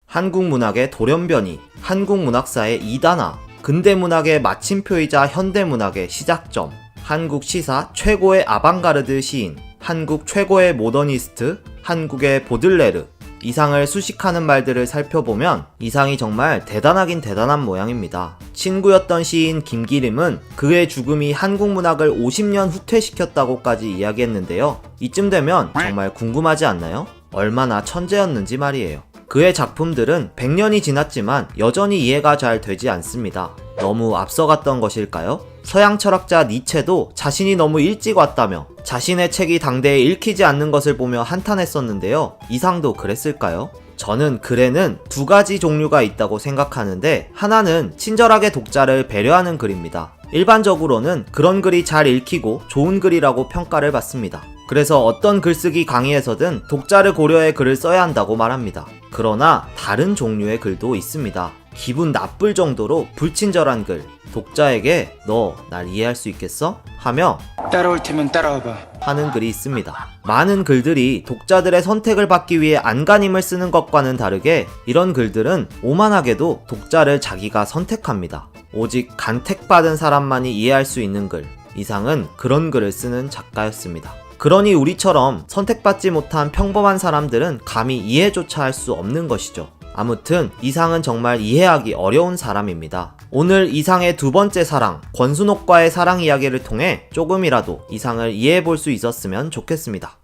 한국 문학의 돌연변이, 한국 문학사의 이단화, 근대 문학의 마침표이자 현대 문학의 시작점, 한국 시사 최고의 아방가르드 시인, 한국 최고의 모더니스트, 한국의 보들레르, 이상을 수식하는 말들을 살펴보면 이상이 정말 대단하긴 대단한 모양입니다. 친구였던 시인 김기림은 그의 죽음이 한국 문학을 50년 후퇴시켰다고까지 이야기했는데요. 이쯤 되면 정말 궁금하지 않나요? 얼마나 천재였는지 말이에요. 그의 작품들은 100년이 지났지만 여전히 이해가 잘 되지 않습니다. 너무 앞서갔던 것일까요? 서양 철학자 니체도 자신이 너무 일찍 왔다며 자신의 책이 당대에 읽히지 않는 것을 보며 한탄했었는데요. 이상도 그랬을까요? 저는 글에는 두 가지 종류가 있다고 생각하는데, 하나는 친절하게 독자를 배려하는 글입니다. 일반적으로는 그런 글이 잘 읽히고 좋은 글이라고 평가를 받습니다. 그래서 어떤 글쓰기 강의에서든 독자를 고려해 글을 써야 한다고 말합니다. 그러나 다른 종류의 글도 있습니다. 기분 나쁠 정도로 불친절한 글, 독자에게 너 날 이해할 수 있겠어? 하며 따라올 테면 따라와봐 하는 글이 있습니다. 많은 글들이 독자들의 선택을 받기 위해 안간힘을 쓰는 것과는 다르게 이런 글들은 오만하게도 독자를 자기가 선택합니다. 오직 간택받은 사람만이 이해할 수 있는 글, 이상은 그런 글을 쓰는 작가였습니다. 그러니 우리처럼 선택받지 못한 평범한 사람들은 감히 이해조차 할 수 없는 것이죠. 아무튼 이상은 정말 이해하기 어려운 사람입니다. 오늘 이상의 두 번째 사랑, 권순옥과의 사랑 이야기를 통해 조금이라도 이상을 이해해볼 수 있었으면 좋겠습니다.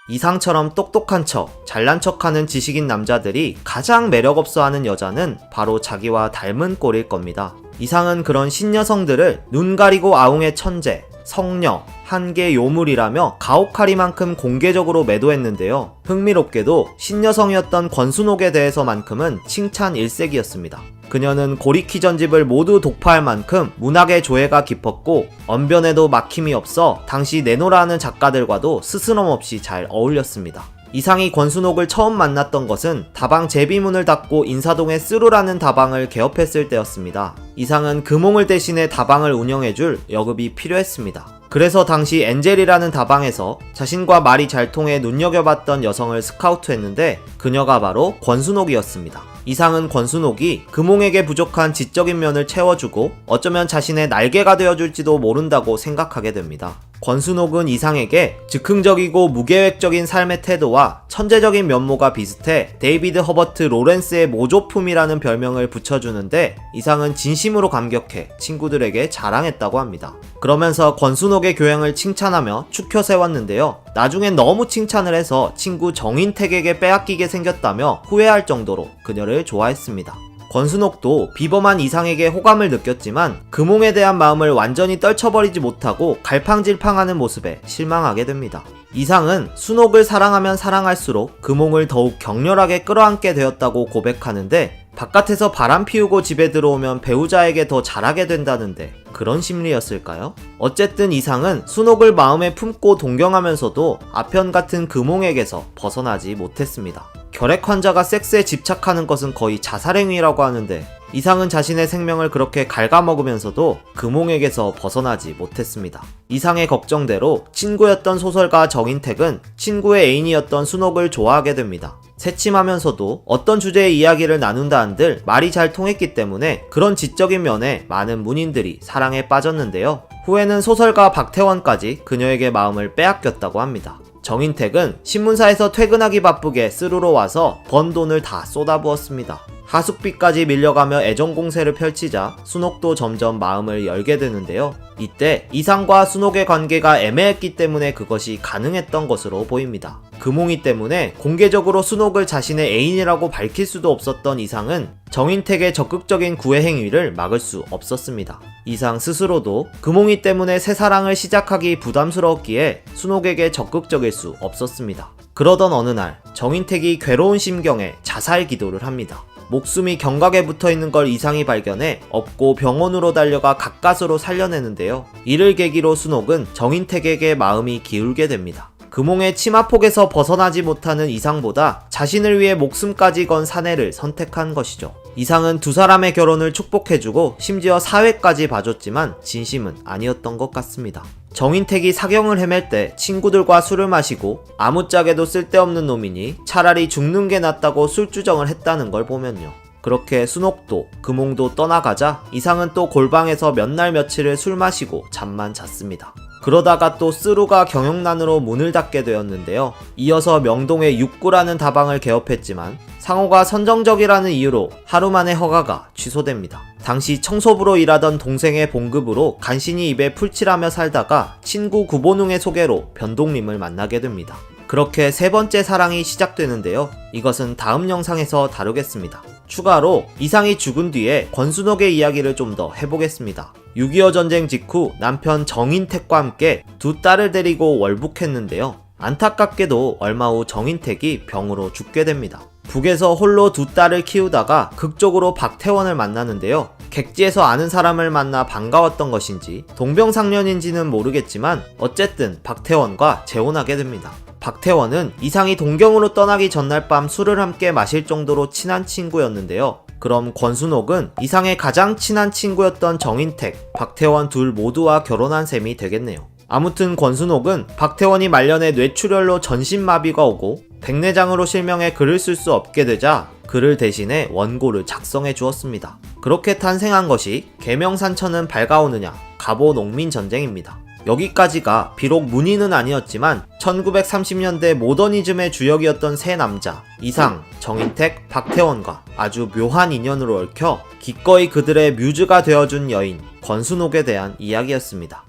이상처럼 똑똑한 척, 잘난 척하는 지식인 남자들이 가장 매력없어 하는 여자는 바로 자기와 닮은 꼴일 겁니다. 이상은 그런 신여성들을 눈 가리고 아웅의 천재, 성녀, 한계 요물이라며 가혹하리만큼 공개적으로 매도했는데요. 흥미롭게도 신여성이었던 권순옥에 대해서만큼은 칭찬 일색이었습니다. 그녀는 고리키 전집을 모두 독파할 만큼 문학의 조예가 깊었고 언변에도 막힘이 없어 당시 내노라 하는 작가들과도 스스럼없이 잘 어울렸습니다. 이상이 권순옥을 처음 만났던 것은 다방 제비문을 닫고 인사동의 쓰루라는 다방을 개업했을 때였습니다. 이상은 금홍을 대신해 다방을 운영해줄 여급이 필요했습니다. 그래서 당시 엔젤이라는 다방에서 자신과 말이 잘 통해 눈여겨봤던 여성을 스카우트했는데 그녀가 바로 권순옥이었습니다. 이상은 권순옥이 금홍에게 부족한 지적인 면을 채워주고 어쩌면 자신의 날개가 되어줄지도 모른다고 생각하게 됩니다. 권순옥은 이상에게 즉흥적이고 무계획적인 삶의 태도와 천재적인 면모가 비슷해 데이비드 허버트 로렌스의 모조품이라는 별명을 붙여주는데 이상은 진심으로 감격해 친구들에게 자랑했다고 합니다. 그러면서 권순옥의 교양을 칭찬하며 추켜 세웠는데요. 나중엔 너무 칭찬을 해서 친구 정인택에게 빼앗기게 생겼다며 후회할 정도로 그녀를 좋아했습니다. 권순옥도 비범한 이상에게 호감을 느꼈지만 금홍에 대한 마음을 완전히 떨쳐버리지 못하고 갈팡질팡하는 모습에 실망하게 됩니다. 이상은 순옥을 사랑하면 사랑할수록 금홍을 더욱 격렬하게 끌어안게 되었다고 고백하는데 바깥에서 바람 피우고 집에 들어오면 배우자에게 더 잘하게 된다는데 그런 심리였을까요? 어쨌든 이상은 순옥을 마음에 품고 동경하면서도 아편 같은 금홍에게서 벗어나지 못했습니다. 결핵 환자가 섹스에 집착하는 것은 거의 자살행위라고 하는데 이상은 자신의 생명을 그렇게 갉아먹으면서도 금홍에게서 벗어나지 못했습니다. 이상의 걱정대로 친구였던 소설가 정인택은 친구의 애인이었던 순옥을 좋아하게 됩니다. 새침하면서도 어떤 주제의 이야기를 나눈다 한들 말이 잘 통했기 때문에 그런 지적인 면에 많은 문인들이 사랑에 빠졌는데요. 후에는 소설가 박태원까지 그녀에게 마음을 빼앗겼다고 합니다. 정인택은 신문사에서 퇴근하기 바쁘게 쓰루로 와서 번 돈을 다 쏟아부었습니다. 하숙비까지 밀려가며 애정 공세를 펼치자 순옥도 점점 마음을 열게 되는데요. 이때 이상과 순옥의 관계가 애매했기 때문에 그것이 가능했던 것으로 보입니다. 금홍이 때문에 공개적으로 순옥을 자신의 애인이라고 밝힐 수도 없었던 이상은 정인택의 적극적인 구애 행위를 막을 수 없었습니다. 이상 스스로도 금홍이 때문에 새 사랑을 시작하기 부담스러웠기에 순옥에게 적극적일 수 없었습니다. 그러던 어느 날 정인택이 괴로운 심경에 자살 기도를 합니다. 목숨이 경각에 붙어있는 걸 이상이 발견해 업고 병원으로 달려가 가까스로 살려내는데요. 이를 계기로 순옥은 정인택에게 마음이 기울게 됩니다. 금홍의 치마폭에서 벗어나지 못하는 이상보다 자신을 위해 목숨까지 건 사내를 선택한 것이죠. 이상은 두 사람의 결혼을 축복해주고 심지어 사회까지 봐줬지만 진심은 아니었던 것 같습니다. 정인택이 사경을 헤맬 때 친구들과 술을 마시고 아무짝에도 쓸데없는 놈이니 차라리 죽는 게 낫다고 술주정을 했다는 걸 보면요. 그렇게 순옥도, 금홍도 떠나가자 이상은 또 골방에서 몇 날 며칠을 술 마시고 잠만 잤습니다. 그러다가 또 쓰루가 경영난으로 문을 닫게 되었는데요. 이어서 명동의 육구라는 다방을 개업했지만 상호가 선정적이라는 이유로 하루 만에 허가가 취소됩니다. 당시 청소부로 일하던 동생의 봉급으로 간신히 입에 풀칠하며 살다가 친구 구본웅의 소개로 변동님을 만나게 됩니다. 그렇게 세 번째 사랑이 시작되는데요. 이것은 다음 영상에서 다루겠습니다. 추가로 이상이 죽은 뒤에 권순옥의 이야기를 좀 더 해보겠습니다. 6.25 전쟁 직후 남편 정인택과 함께 두 딸을 데리고 월북했는데요. 안타깝게도 얼마 후 정인택이 병으로 죽게 됩니다. 북에서 홀로 두 딸을 키우다가 극적으로 박태원을 만나는데요. 객지에서 아는 사람을 만나 반가웠던 것인지 동병상련인지는 모르겠지만 어쨌든 박태원과 재혼하게 됩니다. 박태원은 이상이 동경으로 떠나기 전날 밤 술을 함께 마실 정도로 친한 친구였는데요. 그럼 권순옥은 이상의 가장 친한 친구였던 정인택, 박태원 둘 모두와 결혼한 셈이 되겠네요. 아무튼 권순옥은 박태원이 말년에 뇌출혈로 전신마비가 오고 백내장으로 실명해 글을 쓸 수 없게 되자 글을 대신에 원고를 작성해 주었습니다. 그렇게 탄생한 것이 계명산천은 밝아오느냐 갑오농민전쟁입니다. 여기까지가 비록 문인은 아니었지만 1930년대 모더니즘의 주역이었던 세 남자 이상, 정인택, 박태원과 아주 묘한 인연으로 얽혀 기꺼이 그들의 뮤즈가 되어준 여인 권순옥에 대한 이야기였습니다.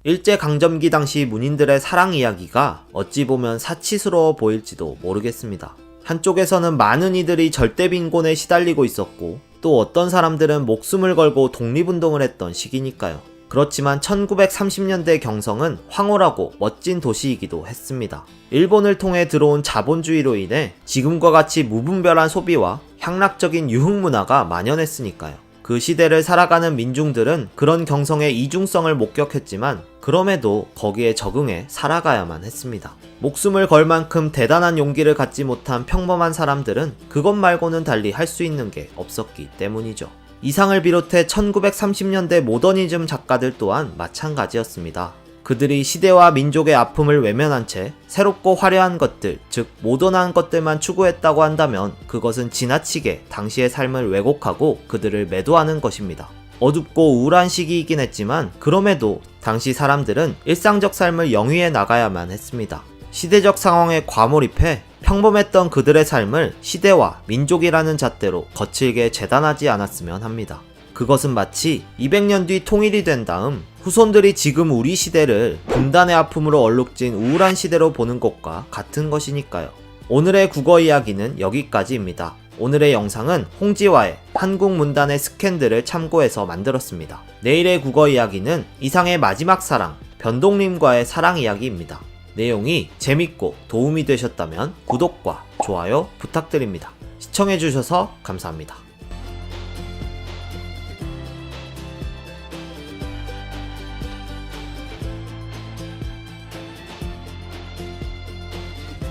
일제강점기 당시 문인들의 사랑 이야기가 어찌 보면 사치스러워 보일지도 모르겠습니다. 한쪽에서는 많은 이들이 절대빈곤에 시달리고 있었고 또 어떤 사람들은 목숨을 걸고 독립운동을 했던 시기니까요. 그렇지만 1930년대 경성은 황홀하고 멋진 도시이기도 했습니다. 일본을 통해 들어온 자본주의로 인해 지금과 같이 무분별한 소비와 향락적인 유흥문화가 만연했으니까요. 그 시대를 살아가는 민중들은 그런 경성의 이중성을 목격했지만 그럼에도 거기에 적응해 살아가야만 했습니다. 목숨을 걸 만큼 대단한 용기를 갖지 못한 평범한 사람들은 그것 말고는 달리 할 수 있는 게 없었기 때문이죠. 이상을 비롯해 1930년대 모더니즘 작가들 또한 마찬가지였습니다. 그들이 시대와 민족의 아픔을 외면한 채 새롭고 화려한 것들, 즉 모던한 것들만 추구했다고 한다면 그것은 지나치게 당시의 삶을 왜곡하고 그들을 매도하는 것입니다. 어둡고 우울한 시기이긴 했지만 그럼에도 당시 사람들은 일상적 삶을 영위해 나가야만 했습니다. 시대적 상황에 과몰입해 평범했던 그들의 삶을 시대와 민족이라는 잣대로 거칠게 재단하지 않았으면 합니다. 그것은 마치 200년 뒤 통일이 된 다음 후손들이 지금 우리 시대를 분단의 아픔으로 얼룩진 우울한 시대로 보는 것과 같은 것이니까요. 오늘의 국어 이야기는 여기까지입니다. 오늘의 영상은 홍지화의 한국문단의 스캔들을 참고해서 만들었습니다. 내일의 국어 이야기는 이상의 마지막 사랑, 변동님과의 사랑 이야기입니다. 내용이 재밌고 도움이 되셨다면 구독과 좋아요 부탁드립니다. 시청해주셔서 감사합니다.